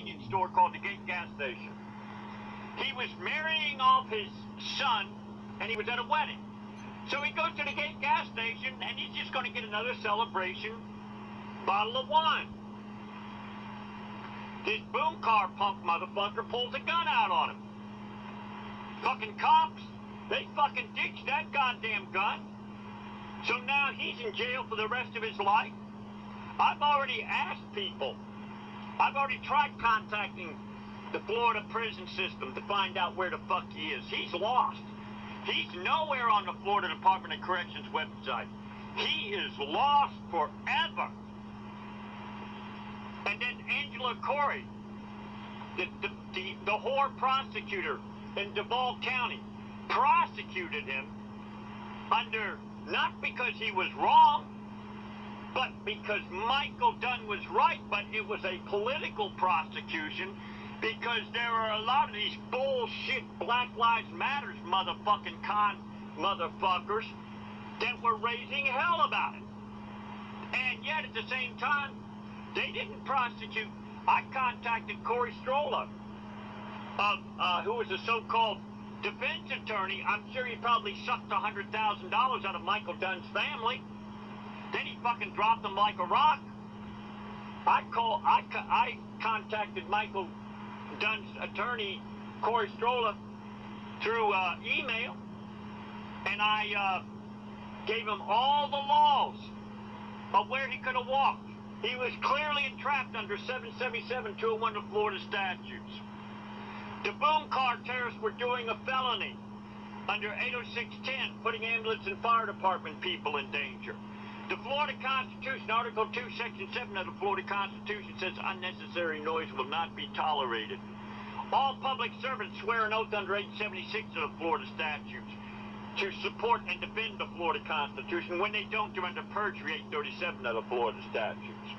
convenience store called the Gate Gas Station. He was marrying off his son, and he was at a wedding. So he goes to the Gate Gas Station, and he's just going to get another celebration bottle of wine. This boom car punk motherfucker pulls a gun out on him. Fucking cops, they fucking ditched that goddamn gun. So now he's in jail for the rest of his life. I've already asked people. I've already tried contacting the Florida prison system to find out where the fuck he is. He's lost. He's nowhere on the Florida Department of Corrections website. He is lost forever. And then Angela Corey, the whore prosecutor in Duval County, prosecuted him under, not because he was wrong, but because Michael Dunn was right, but it was a political prosecution because there are a lot of these bullshit Black Lives Matters motherfucking con motherfuckers that were raising hell about it. And yet at the same time, they didn't prosecute. I contacted Corey Stroller, who was a so-called defense attorney. I'm sure he probably sucked $100,000 out of Michael Dunn's family. Then he fucking dropped him like a rock. I contacted Michael Dunn's attorney, Corey Stroller, through email, and I gave him all the laws of where he could have walked. He was clearly entrapped under 777-201 of Florida statutes. The boom car terrorists were doing a felony under 80610, putting ambulance and fire department people in danger. The Florida Constitution, Article 2, Section 7 of the Florida Constitution says unnecessary noise will not be tolerated. All public servants swear an oath under 876 of the Florida statutes to support and defend the Florida Constitution. When they don't, they're under perjury, 837 of the Florida statutes.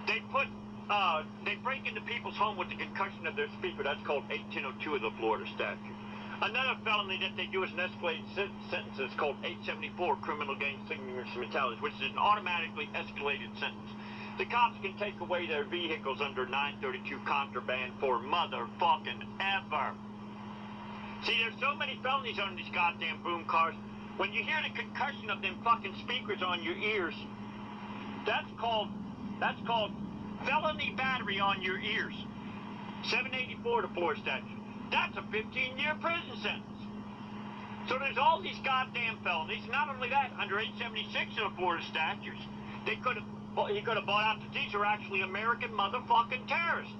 They break into people's home with the concussion of their speaker. That's called 81002 of the Florida statute. Another felony that they do is an escalated sentence. It's called 874, criminal gang instrumentalities, which is an automatically escalated sentence. The cops can take away their vehicles under 932 contraband for motherfucking ever. See, there's so many felonies on these goddamn boom cars. When you hear the concussion of them fucking speakers on your ears, that's called felony battery on your ears. 784 of the Florida statute. That's a 15-year prison sentence. So there's all these goddamn felonies. Not only that, under 876 of the Florida statutes, he could have bought out that these are actually American motherfucking terrorists.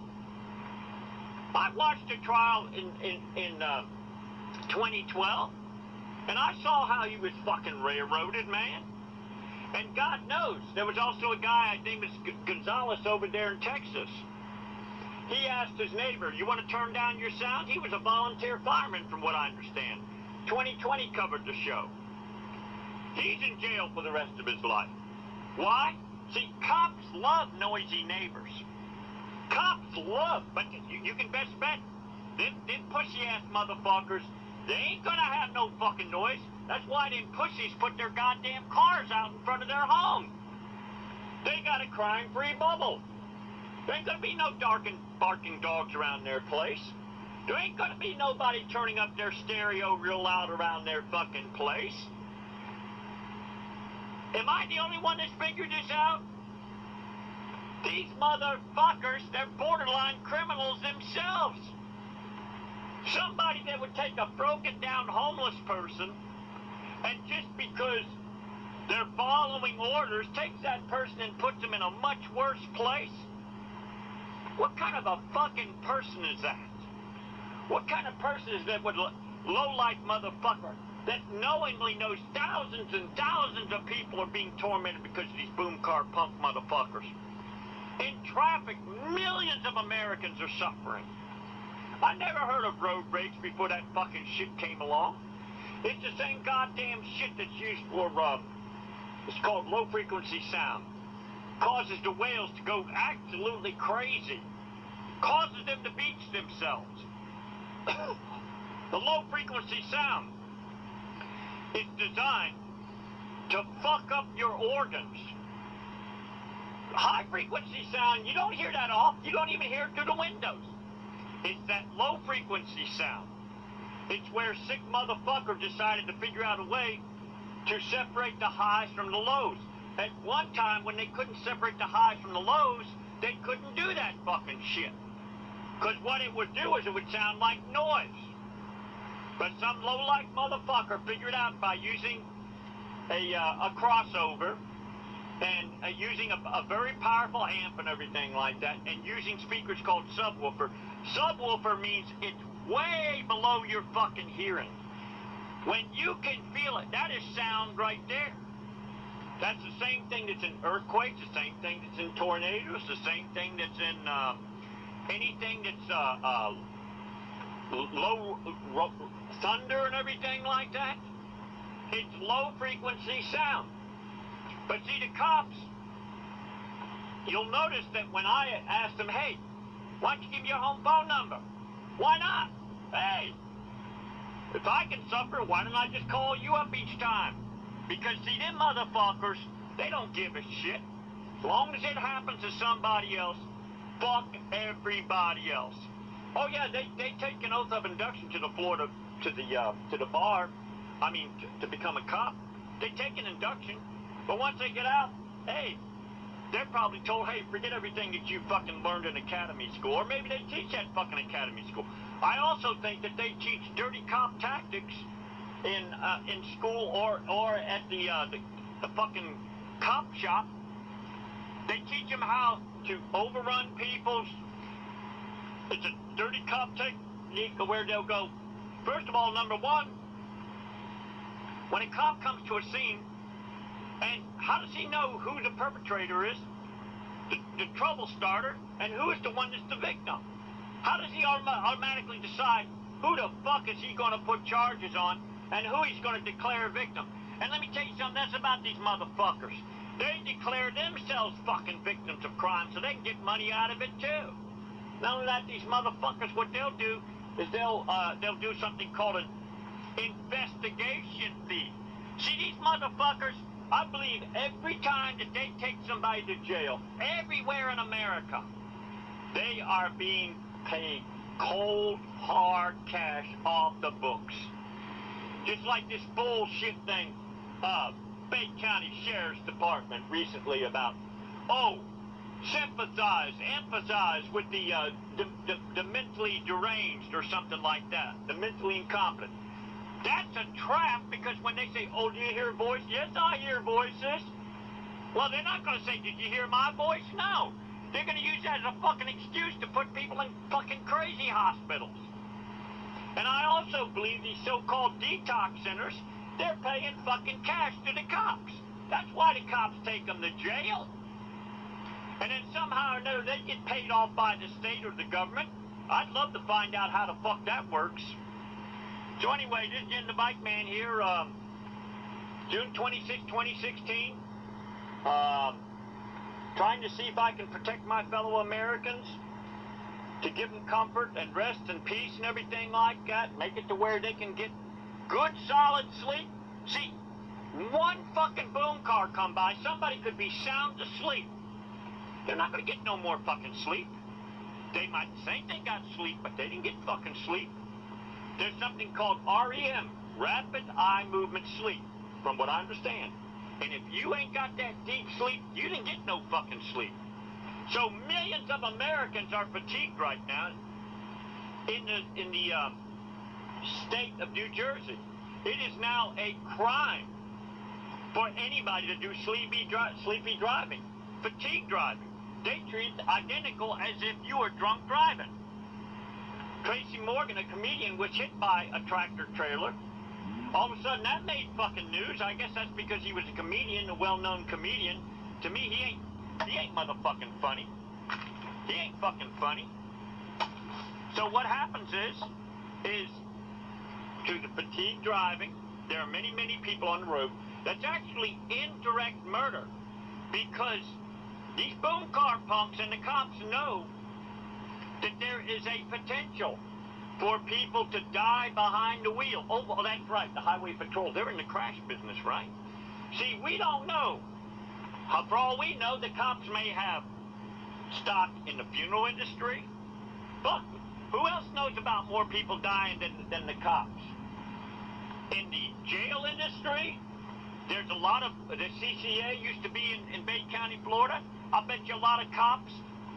I watched a trial in 2012, and I saw how he was fucking railroaded, man. And God knows, there was also a guy, his name is Gonzalez, over there in Texas. He asked his neighbor, you want to turn down your sound? He was a volunteer fireman, from what I understand. 2020 covered the show. He's in jail for the rest of his life. Why? See, cops love noisy neighbors. Cops love, but you can best bet, them pussy-ass motherfuckers, they ain't gonna have no fucking noise. That's why them pussies put their goddamn cars out in front of their home. They got a crime-free bubble. There ain't gonna be no barking dogs around their place. There ain't gonna be nobody turning up their stereo real loud around their fucking place. Am I the only one that's figured this out? These motherfuckers, they're borderline criminals themselves. Somebody that would take a broken down homeless person and just because they're following orders, takes that person and puts them in a much worse place. What kind of a fucking person is that? What kind of person is that with low-life motherfucker that knowingly knows thousands and thousands of people are being tormented because of these boom car punk motherfuckers? In traffic, millions of Americans are suffering. I never heard of road rage before that fucking shit came along. It's the same goddamn shit that's used for, it's called low-frequency sound. Causes the whales to go absolutely crazy. Causes them to beach themselves. The low-frequency sound is designed to fuck up your organs. high frequency sound, you don't hear that off. You don't even hear it through the windows. It's that low frequency sound. It's where sick motherfucker decided to figure out a way to separate the highs from the lows. At one time, when they couldn't separate the highs from the lows, they couldn't do that fucking shit. Because what it would do is it would sound like noise. But some low-life motherfucker figured out by using a crossover and using a very powerful amp and everything like that, and using speakers called subwoofer. Subwoofer means it's way below your fucking hearing. When you can feel it, that is sound right there. That's the same thing that's in earthquakes, the same thing that's in tornadoes, the same thing that's in anything that's low thunder and everything like that. It's low frequency sound. But see, the cops, you'll notice that when I asked them, hey, why don't you give me your home phone number? Why not? Hey, if I can suffer, why don't I just call you up each time? Because, see, them motherfuckers, they don't give a shit. As long as it happens to somebody else, fuck everybody else. Oh, yeah, they take an oath of induction to the floor, to the bar. I mean, to become a cop. They take an induction, but once they get out, hey, they're probably told, hey, forget everything that you fucking learned in academy school. Or maybe they teach at fucking academy school. I also think that they teach dirty cop tactics in school or at the fucking cop shop. They teach them how to overrun people's. It's a dirty cop technique where they'll go. First of all, number one, when a cop comes to a scene, and how does he know who the perpetrator is, the trouble starter, and who is the one that's the victim? How does he automatically decide who the fuck is he going to put charges on and who he's going to declare a victim? And let me tell you something else about these motherfuckers. They declare themselves fucking victims of crime so they can get money out of it too. Not only that, these motherfuckers, what they'll do is they'll do something called an investigation fee. See, these motherfuckers, I believe every time that they take somebody to jail, everywhere in America, they are being paid cold, hard cash off the books. Just like this bullshit thing, Bay County Sheriff's Department recently about, empathize with the mentally deranged or something like that, the mentally incompetent. That's a trap, because when they say, oh, do you hear a voice? Yes, I hear voices. Well, they're not going to say, did you hear my voice? No. They're going to use that as a fucking excuse to put people in fucking crazy hospitals. And I also believe these so-called detox centers, they're paying fucking cash to the cops. That's why the cops take them to jail. And then somehow or another, they get paid off by the state or the government. I'd love to find out how the fuck that works. So anyway, this is Jen the Bike Man here, June 26, 2016. Trying to see if I can protect my fellow Americans, to give them comfort and rest and peace and everything like that. Make it to where they can get good, solid sleep. See, one fucking boom car come by, somebody could be sound asleep. They're not going to get no more fucking sleep. They might think they got sleep, but they didn't get fucking sleep. There's something called REM, Rapid Eye Movement Sleep, from what I understand. And if you ain't got that deep sleep, you didn't get no fucking sleep. So millions of Americans are fatigued right now in the state of New Jersey. It is now a crime for anybody to do sleepy driving, fatigue driving. They treat it identical as if you were drunk driving. Tracy Morgan, a comedian, was hit by a tractor trailer. All of a sudden, that made fucking news. I guess that's because he was a comedian, a well-known comedian. To me, he ain't motherfucking funny. He ain't fucking funny. So what happens is to the fatigue driving, there are many, many people on the road. That's actually indirect murder, because these boom car punks and the cops know that there is a potential for people to die behind the wheel. Oh, well, that's right, the highway patrol, they're in the crash business, right? See, we don't know For all we know, the cops may have stock in the funeral industry. Fuck, who else knows about more people dying than the cops? In the jail industry, there's a lot of, the CCA used to be in Bay County, Florida. I bet you a lot of cops,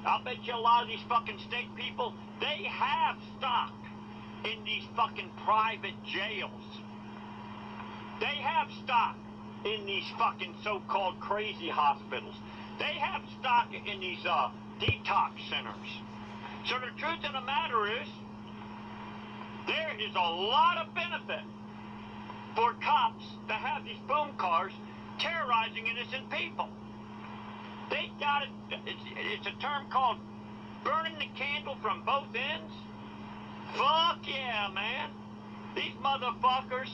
I bet you a lot of these fucking state people, they have stock in these fucking private jails. They have stock in these fucking so-called crazy hospitals. They have stock in these detox centers. So the truth of the matter is, there is a lot of benefit for cops to have these boom cars terrorizing innocent people. They got it. It's a term called burning the candle from both ends. Fuck yeah, man. These motherfuckers,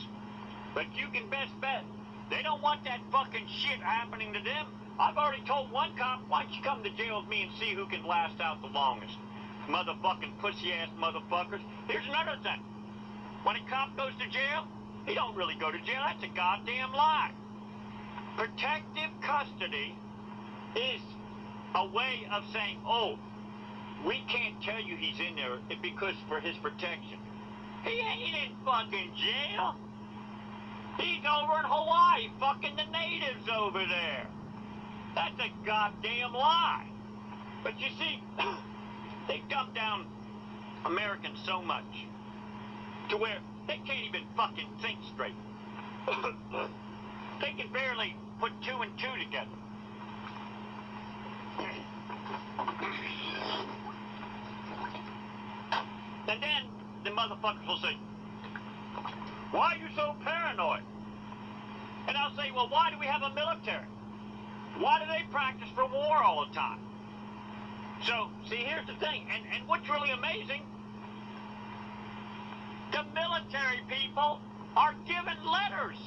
but you can best bet, they don't want that fucking shit happening to them. I've already told one cop, why don't you come to jail with me and see who can last out the longest? Motherfucking pussy-ass motherfuckers. Here's another thing. When a cop goes to jail, he don't really go to jail. That's a goddamn lie. Protective custody is a way of saying, oh, we can't tell you he's in there because for his protection. He ain't in fucking jail. He's over in Hawaii fucking the natives over there. That's a goddamn lie. But you see, they dumb down Americans so much to where they can't even fucking think straight. They can barely put two and two together. And then the motherfuckers will say, why are you so paranoid? And I'll say, well, why do we have a military? Why do they practice for war all the time? So, see, here's the thing, and what's really amazing, the military people are given letters,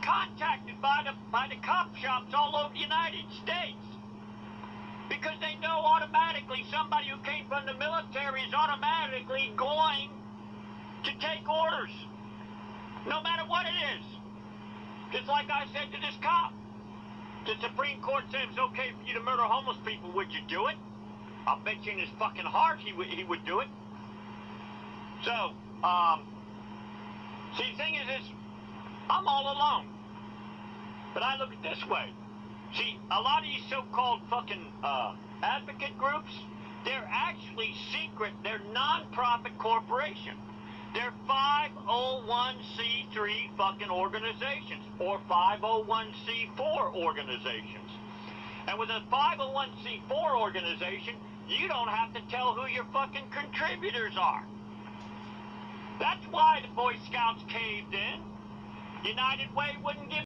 contacted by the cop shops all over the United States, because they know automatically somebody who came from the military is automatically going to take orders, no matter what it is. Just like I said to this cop. The Supreme Court said it was okay for you to murder homeless people. Would you do it? I'll bet you in his fucking heart he would do it. So, see, the thing is, I'm all alone. But I look at it this way. See, a lot of these so-called fucking advocate groups, they're actually secret. They're non-profit corporations. They're 501c3 fucking organizations or 501c4 organizations. And with a 501c4 organization, you don't have to tell who your fucking contributors are. That's why the Boy Scouts caved in. United Way wouldn't give